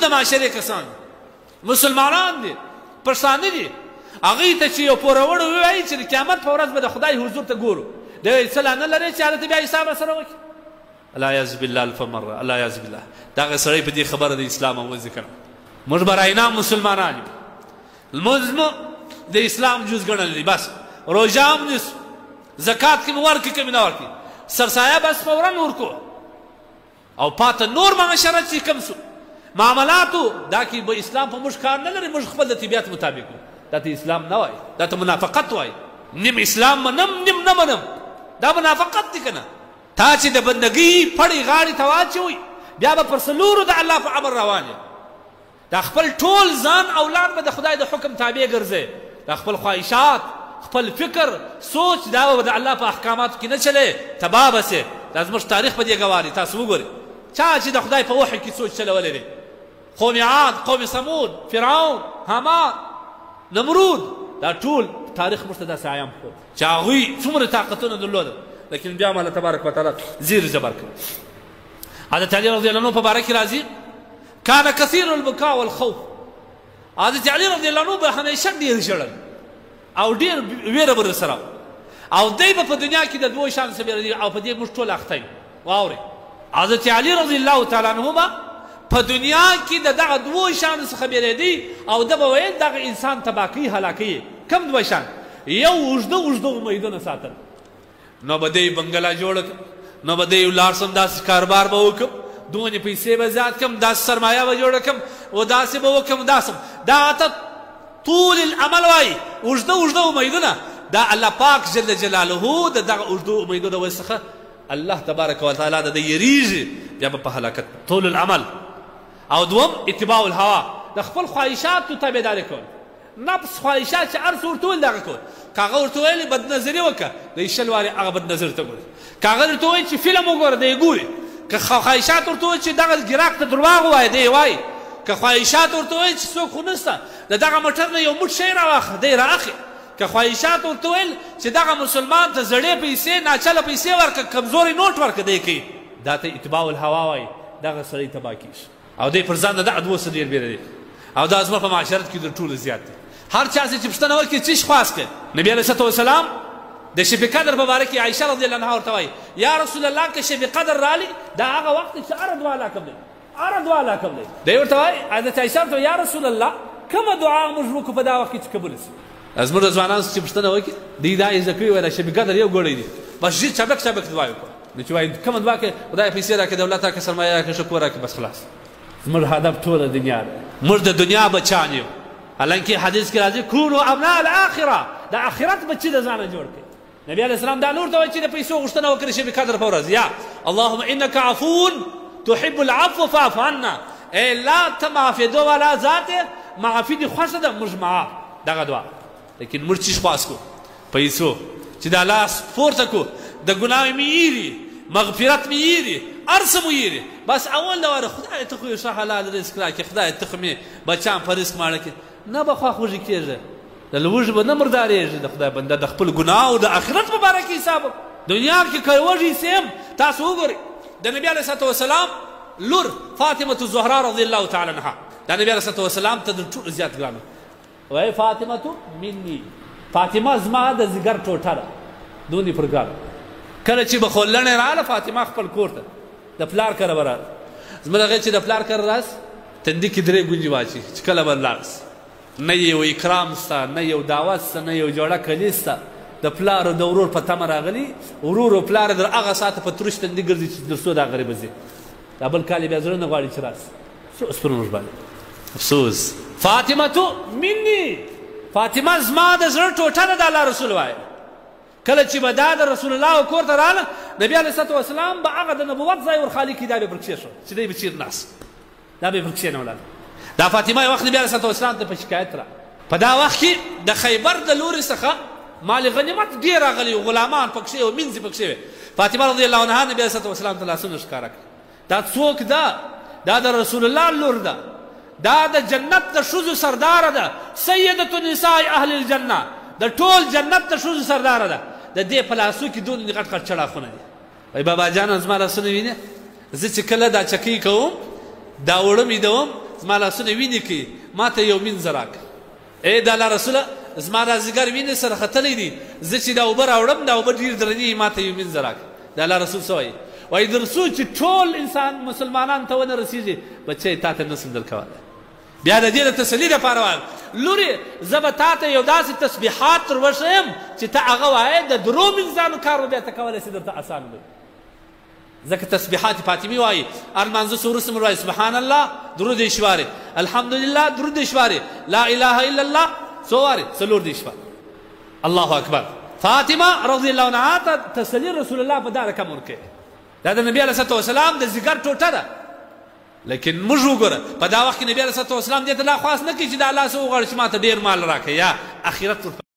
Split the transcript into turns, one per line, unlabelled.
د معاشرې کسان مسلمانان دي پښتانه دي هغوی ته چې یو پوروړی ووایي چې د قیامت په ورځ به د خدای حضور ته ګورو دی وایي څه لا نه لرې چې هلته بیا حساب راسره وکړي العیاذ بالله الف مره العیاذ بالله دغه سړی په دې خبره د اسلام اوځي کړه موږ به راینا مسلمانان یو لمونځ مو د اسلام جز ګڼلی دي بس روژه هم نیسو زکات کې مو ورکړي که مې نه ورکړي سرسایه بس فورا ورکو او پاته نور معاشره چې کم سو معاملاتو دا کې به اسلام په موږ کار نه لري موږ خپل د طبیعت مطابق دا ته اسلام نه وایي دا ته منافقت وایي نیم اسلام منم نیم نه منم دا منافقت دی که نه تا چې د بندګۍ پړې غاړې ته واچوئ بیا به پر څلورو د الله په امر روان یې دا خپل ټول ځان اولاد به د خدای د حکم تابع ګرځئ دا خپل خواهشات خپل فکر سوچ دا به د الله په احکاماتو کې نه چلی تباه به سې دا زموږ تاریخ په دې ګواه دی تاسو وګورئ چا چې د خدای په وحی کې سوچ چلولی دی قوم عاد قوم ثمود فرعون حامان نمرود دا ټول تاریخ موږ ته داسې عیان ښود چې هغوی څومره طاقتونه درلوده لیکن بیا هم الله تبارک وتعالی زیر زبر کړ حضرت علي رضی الله عنه په باره کې راځي کان کثیر البکا والخوف حضرت علي رضی الله عنه به همیشه ډېر ژړل او ډېر ویره به سره او دی به په دنیا کې د دوو شیانو څخه ویره دي او په دې موږ ټول اخته یو واورئ حضرت علي رضی الله تعالی عنه به په دنیا کې د دغه دوو شیانو څخه بیرېدی او ده به ویل دغه انسان تباه کوي هلاکوي کوم دوه شیان یو اوږده اوږده امیدونه ساتل نو به دی بنګله جوړه کړم نو به دی ولاړ سم داسې کاروبار به وکړم دونې پیسې به زیات کړم داسې سرمایه به جوړه کړم و داسې به وکړم داسې دا ته طول العمل وایي اوږده اوږده امیدونه دا الله پاک جل جلاله د دغه اوږدو امیدونو د څخه الله تبارک وتعالی د ده یریږي بیا به په هلاکت طول العمل او دوم اتباع الهوا د خپل خواهشاتو تابعداري کول نفس خواهشات چې هر څه ورته ویل دغه کول که هغه ورته ویل بدنظري وکړه دی شل وارې هغه بدنظر ته ګوري که هغه ورته ویل چې فلم وګوره دی ګوري که خواهشات ورته ویل چې دغه ګراق ته درواغ ووایه دی وایي که خواهشات ورته ویل چې څوک خو نشته د دغه موټر نه یو موټ شی راواخله دی رااخلي که خواهشات ورته ویل چې دغه مسلمان ته زړې پیسې ناچله پیسې ورکړه کمزوري نوټ ورکړه دی کوي دا ته اتباع الهوا وایي دغه سړی تباه کېږي او دی پر ځان د دغه دوو څه ډېر بیره دی او دا زما په معاشرت کې د ټولو زیات دی هر چا چې پوښتنه وکړي څه خواست کړي نبي علیه الصلاه والسلام د شب قدر په باره کې عایشه رضی الله عنها ورته وایي یا رسول الله که شب قدر رالي دا هغه وخت چې هره دعا علاقم دی هره دعا علاقم دی دی ورته وایي حضرت عایشه ورته یا رسول الله کومه دعا موږ وکړو په دا وخت کې چې قبول شي زموږ د ځوانانو چې پوښتنه وکړي دوی دا یې زده کړي وایي د شب قدر یو ګړی دی بس ژر چابک چابک دعا وکړه نو چې وایي کومه دعا کوې خدایه پیسې راکړې دولت راکړې سرمایه راکړې ښه کور راکړې بس خلاص زموږ هدف ټوله دنیا ده موږ د دنیا بچیان یو حالانکه حدیث کې راځي کونو ابناء الاخره د آخرت بچي د ځانه جوړ کړي نبي علیه السلام دا نور ته وایي چې د پیسو غوښتنه وکړي شب قدر په ورځ یا اللهم انک عفو تحب العفو فاعف عنا ای الله ته معافېدو والا ذات یې معافي دې خوښه ده موږ معاف دغه دعا لیکن موږ څه خواست کړو پیسو چې دا لاس پورته کړو د ګناه مې ایري مغفرت مې ایري هر څه مو ایري بس اول دواره خدای ته خو یو ښه حلال رزق راکړې خدای ته خو مې بچیان په رزق ماړه کړي نه به خواخوږي کېږي د لوږې به نه مردارېږي د خدای بنده د خپل ګناه او د آخرت په باره کې حساب دنیا کې که وږي سیم تاسو وګورئ د نبي علیه الصلاه والسلام لور فاطمه الزهرا رضی الله تعالی عنها دا نبي علیه الصلاه والسلام ته د ټولو زیات ګرانه وایي فاطمه مني فاطمه زما د ځګر ټوټه ده دونې پر ګرانه کله چې به خولنې راغله فاطمه خپل کور ته د پلار کره به راغله زما دغه چې د پلار کره راس تندي کې درې ګونجې واچي چې کله به لاړ نه یو اکرام سته نه یو دعوت سته نه یو جوړه کلي سته د پلار او د ورور په تمه راغلي ورور او پلار در هغه ساعته په تروش تندي ګرځي چې تر څو دا غریبه ځي دا بل کال بیا زړه نه غواړي چې راسي افسوس پر موږ باندې افسوس فاطمه مني فاطمه زما د زړه ټوټه ده د الله رسول وایي کله چې به دا د رسول الله کور ته راغله نبي علیه الصلاه والسلام به هغه د نبوت ځای ورخالي کړي دا به پر کښېښود چې دی به چیر ناست دا به پر کښېنولاله دا فاطمه یو وخت نبي علیه الصلاه والسلام ته په شکایت را په دا وخت کې د خیبر د لورې څخه مال غنیمت ډېر راغلی غلامان پکښې وو منځې پکښې وې فاطمه رضی الله عنها نبي علیه الصلاه والسلام ته لاسونه ښکاره کړه دا څوک ده دا د رسول الله لور ده دا د جنت د ښځو سرداره ده سیدة نساء اهل الجنه د ټول جنت د ښځو سرداره ده د دې په لاسو کې دونه غټ غټ چړاخونه دي وایي بابا جان زما لاسونه وینې زه چې کله دا چکۍ کوم دا اوړه مې دوم زما لاسونه وینې کوي ما ته یو مینځه راکړه. ای د الله رسوله زما دا ځیګر وینې سره ختلی دي، زه چې دا اوبه راوړم دا اوبه ډېر درنې ما ته یو مینځه راکړه. د الله رسول څه وایي؟ وایي تر څو چې ټول انسان مسلمانانو ته ونه رسېږي بچی تا ته نسم درکولی. بیا د دې د تسلي دپاره وایم لورې زه به تا ته یو داسې تسبیحات تر وښیم چې ته هغه وایې د درو مینځانو کار به بیا ته کولی سي درته اسان وي. ځکه تسبیحات فاطمي وایي هر لمانځه څه وروسته مو وایي سبحان الله درود یې شوارې، الحمدلله درود یې شوارې، لا اله الا الله څو وارې څلور دې شوارې. الله اکبر. فاطمه رضی الله عنها ته تسلي رسول الله په دا رقم ورکوي. دا د نبي علیه الصلوة والسلام د ځیګر ټوټه ده. لیکن موږ وګوره په دا وخت کې نبي علیه الصلوة والسلام دې ته لا خواست نه کوي چې د الله څه وغواړي چې ما ته ډېر مال راکړي یا اخرت